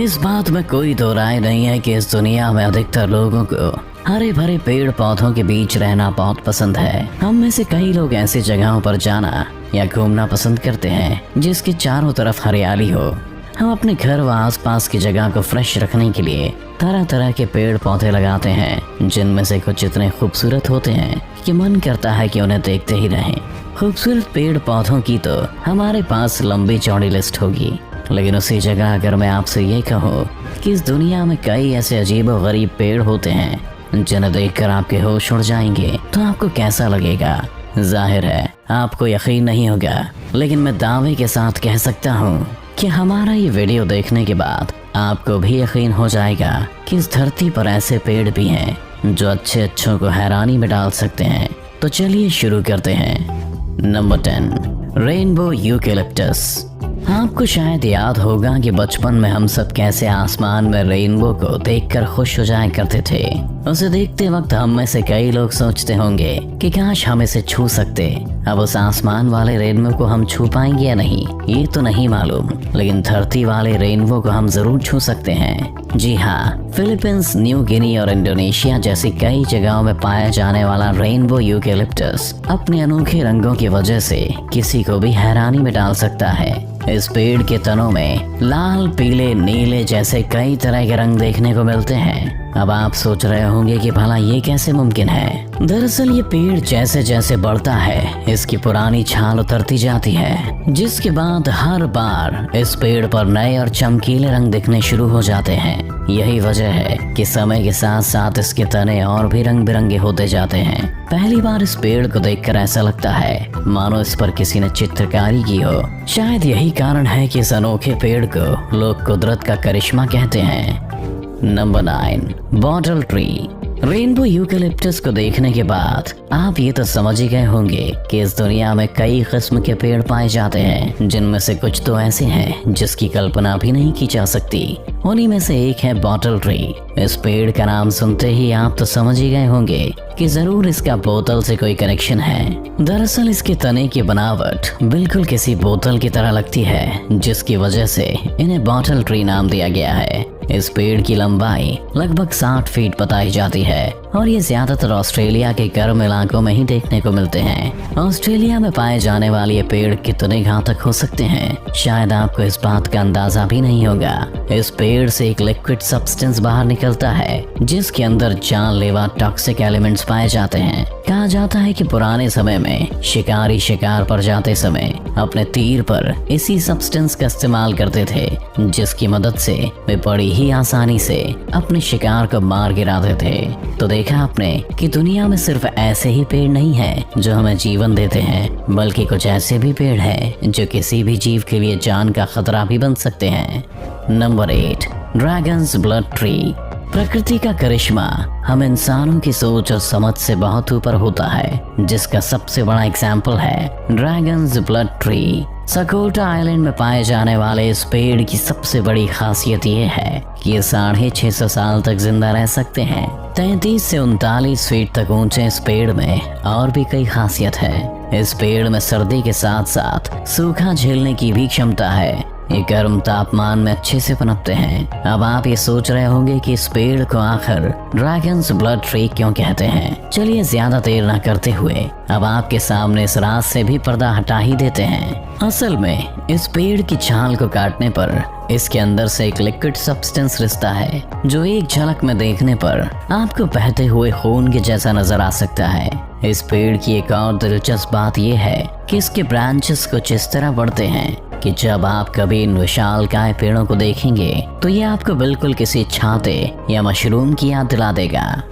इस बात में कोई दो राय नहीं है कि इस दुनिया में अधिकतर लोगों को हरे भरे पेड़ पौधों के बीच रहना बहुत पसंद है। हम में से कई लोग ऐसी जगहों पर जाना या घूमना पसंद करते हैं जिसके चारों तरफ हरियाली हो। हम अपने घर व आसपास की जगह को फ्रेश रखने के लिए तरह तरह के पेड़ पौधे लगाते हैं, जिनमें से कुछ इतने खूबसूरत होते हैं कि मन करता है कि उन्हें देखते ही रहें। खूबसूरत पेड़ पौधों की तो हमारे पास लंबी चौड़ी लिस्ट होगी, लेकिन उसी जगह अगर मैं आपसे ये कहूँ कि इस दुनिया में कई ऐसे अजीब व गरीब पेड़ होते हैं जिन्हें देखकर आपके होश उड़ जाएंगे, तो आपको कैसा लगेगा? जाहिर है आपको यकीन नहीं होगा, लेकिन मैं दावे के साथ कह सकता हूँ कि हमारा ये वीडियो देखने के बाद आपको भी यकीन हो जाएगा कि इस धरती पर ऐसे पेड़ भी हैं जो अच्छों को हैरानी में डाल सकते हैं। तो चलिए शुरू करते हैं। Number 10, rainbow eucalyptus. आपको शायद याद होगा कि बचपन में हम सब कैसे आसमान में रेनबो को देखकर खुश हो जाया करते थे। उसे देखते वक्त हम में से कई लोग सोचते होंगे कि काश हम इसे छू सकते। अब उस आसमान वाले रेनबो को हम छू पाएंगे या नहीं ये तो नहीं मालूम, लेकिन धरती वाले रेनबो को हम जरूर छू सकते हैं। जी हाँ, फिलीपींस, न्यू गिनी और इंडोनेशिया जैसी कई जगहों में पाया जाने वाला रेनबो यूकेलिप्टस अपने अनोखे रंगों की वजह से किसी को भी हैरानी में डाल सकता है। इस पेड़ के तनों में लाल, पीले, नीले जैसे कई तरह के रंग देखने को मिलते हैं। अब आप सोच रहे होंगे कि भला ये कैसे मुमकिन है। दरअसल ये पेड़ जैसे जैसे बढ़ता है इसकी पुरानी छाल उतरती जाती है, जिसके बाद हर बार इस पेड़ पर नए और चमकीले रंग दिखने शुरू हो जाते हैं। यही वजह है कि समय के साथ साथ इसके तने और भी रंग बिरंगे होते जाते हैं। पहली बार इस पेड़ को देखकर ऐसा लगता है मानो इस पर किसी ने चित्रकारी की हो। शायद यही कारण है कि इस अनोखे पेड़ को लोग कुदरत का करिश्मा कहते हैं। Number 9, bottle tree. Rainbow eucalyptus को देखने के बाद आप ये तो समझ ही गए होंगे कि इस दुनिया में कई किस्म के पेड़ पाए जाते हैं, जिनमें से कुछ तो ऐसे हैं जिसकी कल्पना भी नहीं की जा सकती। उन्हीं में से एक है बॉटल ट्री। इस पेड़ का नाम सुनते ही आप तो समझ ही गए होंगे कि जरूर इसका बोतल से कोई कनेक्शन है। दरअसल इसके तने की बनावट बिल्कुल किसी बोतल की तरह लगती है, जिसकी वजह से इन्हें बॉटल ट्री नाम दिया गया है। इस पेड़ की लंबाई लगभग 60 फीट बताई जाती है और ये ज्यादातर ऑस्ट्रेलिया के गर्म इलाकों में ही देखने को मिलते हैं। ऑस्ट्रेलिया में पाए जाने वाले ये पेड़ कितने घातक हो सकते हैं शायद आपको इस बात का अंदाजा भी नहीं होगा। इस पेड़ से एक लिक्विड सब्सटेंस बाहर निकलता है जिसके अंदर जानलेवा टॉक्सिक एलिमेंट्स पाए जाते हैं। कहा जाता है कि पुराने समय में शिकारी शिकार पर जाते समय अपने तीर पर इसी सब्सटेंस का इस्तेमाल करते थे, जिसकी मदद से वे बड़ी ही आसानी से अपने शिकार को मार गिराते थे। तो देखा आपने कि दुनिया में सिर्फ ऐसे ही पेड़ नहीं हैं जो हमें जीवन देते हैं, बल्कि कुछ ऐसे भी पेड़ हैं जो किसी भी जीव के लिए जान का खतरा भी बन सकते हैं। Number 8, dragons blood tree. प्रकृति का करिश्मा हम इंसानों की सोच और समझ से बहुत ऊपर होता है, जिसका सबसे बड़ा एग्जाम्पल है ड्रैगन्स ब्लड ट्री। सकोटा आइलैंड में पाए जाने वाले इस पेड़ की सबसे बड़ी खासियत ये है कि ये 650 साल तक जिंदा रह सकते हैं। 33 से 39 फीट तक ऊंचे इस पेड़ में और भी कई खासियत है। इस पेड़ में सर्दी के साथ साथ सूखा झेलने की भी क्षमता है। ये गर्म तापमान में अच्छे से पनपते हैं। अब आप ये सोच रहे होंगे कि इस पेड़ को आखिर ड्रैगन्स ब्लड ट्री क्यों कहते हैं। चलिए ज्यादा देर ना करते हुए अब आपके सामने इस राज से भी पर्दा हटा ही देते हैं। असल में इस पेड़ की छाल को काटने पर इसके अंदर से एक लिक्विड सब्सटेंस रिश्ता है जो एक झलक में देखने पर आपको बहते हुए खून के जैसा नजर आ सकता है। इस पेड़ की एक और दिलचस्प बात यह है कि इसके ब्रांचेस कुछ इस तरह बढ़ते हैं कि जब आप कभी इन विशालकाय पेड़ों को देखेंगे तो ये आपको बिल्कुल किसी छाते या मशरूम की याद दिला देगा।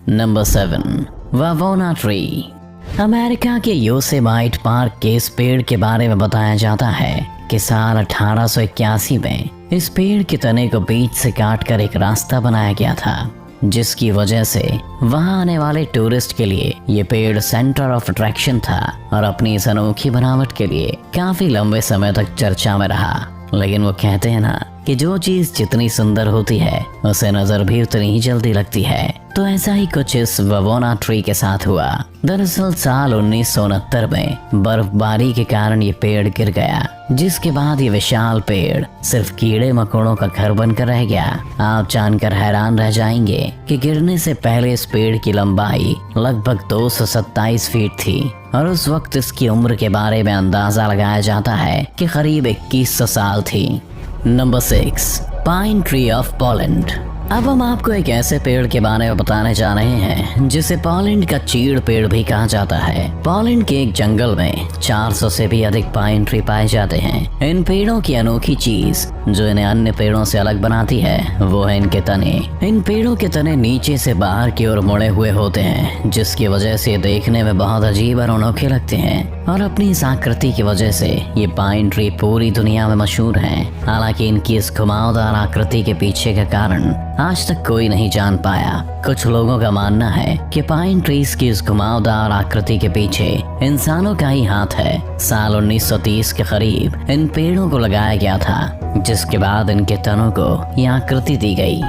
Number 7, Wawona tree. अमेरिका के योसेमाइट पार्क के इस पेड़ के बारे में बताया जाता है कि साल 1881 में इस पेड़ के तने को बीच से काटकर एक रास्ता बनाया गया था, जिसकी वजह से वहां आने वाले टूरिस्ट के लिए ये पेड़ सेंटर ऑफ अट्रैक्शन था और अपनी इस अनोखी बनावट के लिए काफी लंबे समय तक चर्चा में रहा। लेकिन वो कहते हैं ना कि जो चीज जितनी सुंदर होती है उसे नजर भी उतनी ही जल्दी लगती है। तो ऐसा ही कुछ इस ववोना ट्री के साथ हुआ। दरअसल साल 1969 में बर्फबारी के कारण ये पेड़ गिर गया, जिसके बाद ये विशाल पेड़ सिर्फ कीड़े मकोड़ों का घर बनकर रह गया। आप जानकर हैरान रह जाएंगे कि गिरने से पहले इस पेड़ की लंबाई लगभग 227 फीट थी और उस वक्त इसकी उम्र के बारे में अंदाजा लगाया जाता है कि करीब 2100 साल थी। Number 6, pine tree of Poland. अब हम आपको एक ऐसे पेड़ के बारे में बताने जा रहे हैं जिसे पोलैंड का चीड़ पेड़ भी कहा जाता है। पोलैंड के एक जंगल में 400 से भी अधिक पाइन ट्री पाए जाते हैं। इन पेड़ों की अनोखी चीज जो इन्हें अन्य पेड़ों से अलग बनाती है वो है इनके तने। इन पेड़ों के तने नीचे से बाहर की ओर मुड़े हुए होते हैं, जिसकी वजह से देखने में बहुत अजीब और अनोखे लगते हैं और अपनी इस आकृति की वजह से ये पाइन ट्री पूरी दुनिया में मशहूर हैं। हालांकि इनकी इस घुमावदार आकृति के पीछे का कारण आज तक कोई नहीं जान पाया। कुछ लोगों का मानना है कि पाइन ट्रीज की इस घुमावदार आकृति के पीछे इंसानों का ही हाथ है। साल 1930 के करीब इन पेड़ों को लगाया गया था, जिसके बाद इनके तनों को यह आकृति दी गई।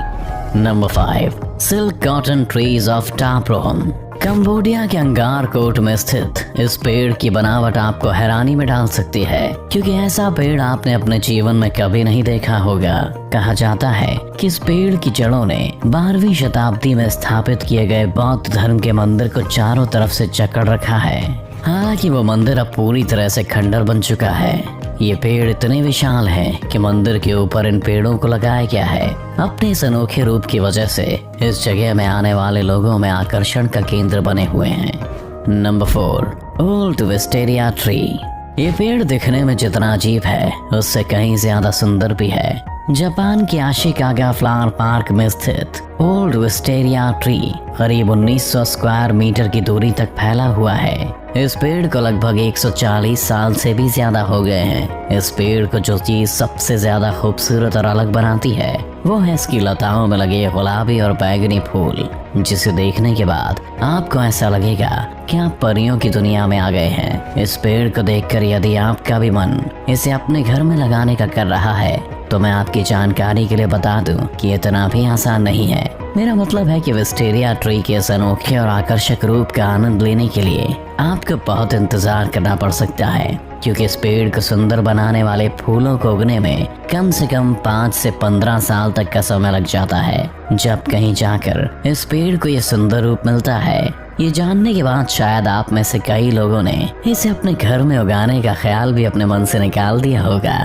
Number 5, silk cotton trees of Ta Prohm. Cambodia के अंगारकोट में स्थित इस पेड़ की बनावट आपको हैरानी में डाल सकती है, क्योंकि ऐसा पेड़ आपने अपने जीवन में कभी नहीं देखा होगा। कहा जाता है कि इस पेड़ की जड़ों ने 12वीं शताब्दी में स्थापित किए गए बौद्ध धर्म के मंदिर को चारों तरफ से जकड़ रखा है। हालांकि वो मंदिर अब पूरी तरह से खंडर बन चुका है। ये पेड़ इतने विशाल हैं कि मंदिर के ऊपर इन पेड़ों को लगाया गया है। अपने इस अनोखे रूप की वजह से इस जगह में आने वाले लोगों में आकर्षण का केंद्र बने हुए हैं। Number 4, old wisteria tree. ये पेड़ दिखने में जितना अजीब है उससे कहीं ज्यादा सुंदर भी है। जापान के आशिकागा फ्लावर पार्क में स्थित ओल्ड विस्टेरिया ट्री करीब 1900 स्क्वायर मीटर की दूरी तक फैला हुआ है। इस पेड़ को लगभग 140 साल से भी ज्यादा हो गए हैं। इस पेड़ को जो चीज सबसे ज्यादा खूबसूरत और अलग बनाती है वो है इसकी लताओं में लगे गुलाबी और बैगनी फूल, जिसे देखने के बाद आपको ऐसा लगेगा कि आप परियों की दुनिया में आ गए हैं। इस पेड़ को देखकर यदि आपका भी मन इसे अपने घर में लगाने का कर रहा है तो मैं आपकी जानकारी के लिए बता दूं कि इतना भी आसान नहीं है। मेरा मतलब है कि विस्टेरिया ट्री के इस अनोखे और आकर्षक रूप का आनंद लेने के लिए आपको बहुत इंतजार करना पड़ सकता है, क्योंकि इस पेड़ को सुंदर बनाने वाले फूलों को उगने में कम से कम 5 से 15 साल तक का समय लग जाता है। जब कहीं जाकर इस पेड़ को ये सुंदर रूप मिलता है, ये जानने के बाद शायद आप में से कई लोगों ने इसे अपने घर में उगाने का ख्याल भी अपने मन से निकाल दिया होगा।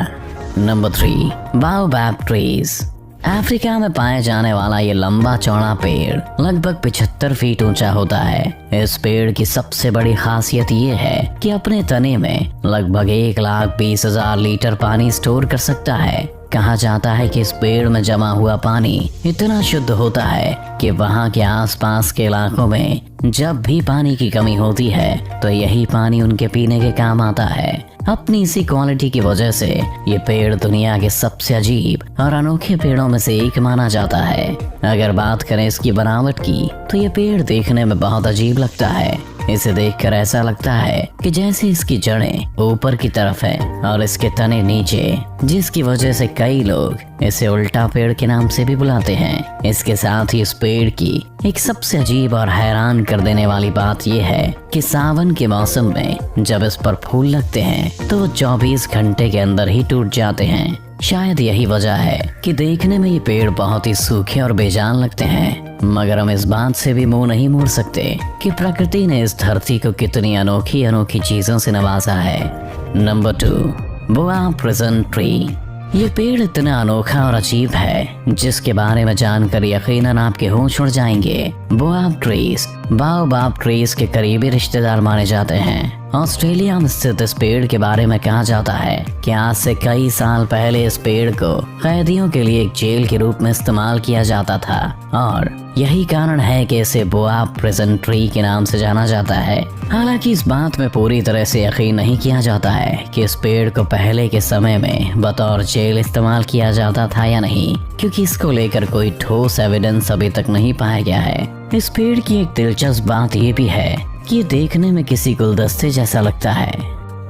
Number 3, बाओबैब trees. अफ्रीका में पाए जाने वाला ये लंबा चौड़ा पेड़ लगभग 75 फीट ऊंचा होता है। इस पेड़ की सबसे बड़ी खासियत ये है कि अपने तने में लगभग 1,20,000 लीटर पानी स्टोर कर सकता है। कहा जाता है कि इस पेड़ में जमा हुआ पानी इतना शुद्ध होता है कि वहाँ के आसपास के इलाकों में जब भी पानी की कमी होती है तो यही पानी उनके पीने के काम आता है। अपनी इसी क्वालिटी की वजह से ये पेड़ दुनिया के सबसे अजीब और अनोखे पेड़ों में से एक माना जाता है। अगर बात करें इसकी बनावट की तो ये पेड़ देखने में बहुत अजीब लगता है। इसे देखकर ऐसा लगता है कि जैसे इसकी जड़ें ऊपर की तरफ है और इसके तने नीचे, जिसकी वजह से कई लोग इसे उल्टा पेड़ के नाम से भी बुलाते हैं। इसके साथ ही इस पेड़ की एक सबसे अजीब और हैरान कर देने वाली बात यह है कि सावन के मौसम में जब इस पर फूल लगते हैं तो वो 24 घंटे के अंदर ही टूट जाते हैं। शायद यही वजह है कि देखने में ये पेड़ बहुत ही सूखे और बेजान लगते हैं, मगर हम इस बात से भी मुंह नहीं मोड़ सकते कि प्रकृति ने इस धरती को कितनी अनोखी अनोखी चीजों से नवाजा है। नंबर 2, बोआ प्रिजन ट्री। ये पेड़ इतना अनोखा और अजीब है जिसके बारे में जानकर यकीनन आपके होश उड़ जाएंगे। बोआब ट्रीज बाओबाब ट्रीज के करीबी रिश्तेदार माने जाते हैं। ऑस्ट्रेलिया में स्थित इस पेड़ के बारे में कहा जाता है कि आज से कई साल पहले इस पेड़ को कैदियों के लिए एक जेल के रूप में इस्तेमाल किया जाता था और यही कारण है कि इसे बोआब प्रिजन ट्री के नाम से जाना जाता है। हालांकि इस बात में पूरी तरह से यकीन नहीं किया जाता है कि इस पेड़ को पहले के समय में बतौर जेल इस्तेमाल किया जाता था या नहीं, क्योंकि इसको लेकर कोई ठोस एविडेंस अभी तक नहीं पाया गया है। इस पेड़ की एक दिलचस्प बात ये भी है कि ये देखने में किसी गुलदस्ते जैसा लगता है।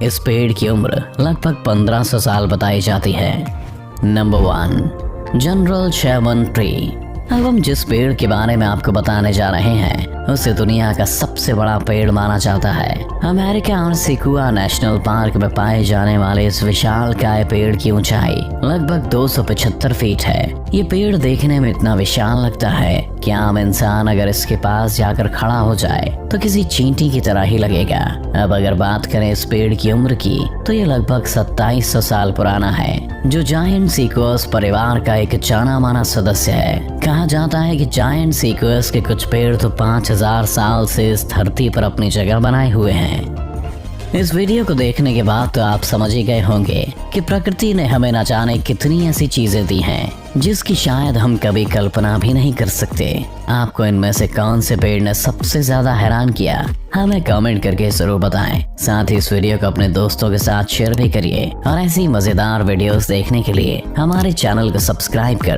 इस पेड़ की उम्र लगभग 1500 साल बताई जाती है। Number 1, General Sherman tree. अब हम जिस पेड़ के बारे में आपको बताने जा रहे हैं उसे दुनिया का सबसे बड़ा पेड़ माना जाता है। अमेरिका और सिकुआ नेशनल पार्क में पाए जाने वाले इस विशालकाय पेड़ की ऊंचाई लगभग 275 फीट है। ये पेड़ देखने में इतना विशाल लगता है कि आम इंसान अगर इसके पास जाकर खड़ा हो जाए तो किसी चींटी की तरह ही लगेगा। अब अगर बात करें इस पेड़ की उम्र की तो ये लगभग 2700 साल पुराना है, जो जायंट सीक्वस परिवार का एक जाना माना सदस्य है। कहा जाता है कि जायंट सीक्वस के कुछ पेड़ तो 5000 साल से इस धरती पर अपनी जगह बनाए हुए हैं। इस वीडियो को देखने के बाद तो आप समझ ही गए होंगे कि प्रकृति ने हमें न जाने कितनी ऐसी चीजें दी हैं जिसकी शायद हम कभी कल्पना भी नहीं कर सकते। आपको इनमें से कौन से पेड़ ने सबसे ज्यादा हैरान किया, हमें कमेंट करके जरूर बताएं। साथ ही इस वीडियो को अपने दोस्तों के साथ शेयर भी करिए और ऐसी मजेदार वीडियोस देखने के लिए हमारे चैनल को सब्सक्राइब कर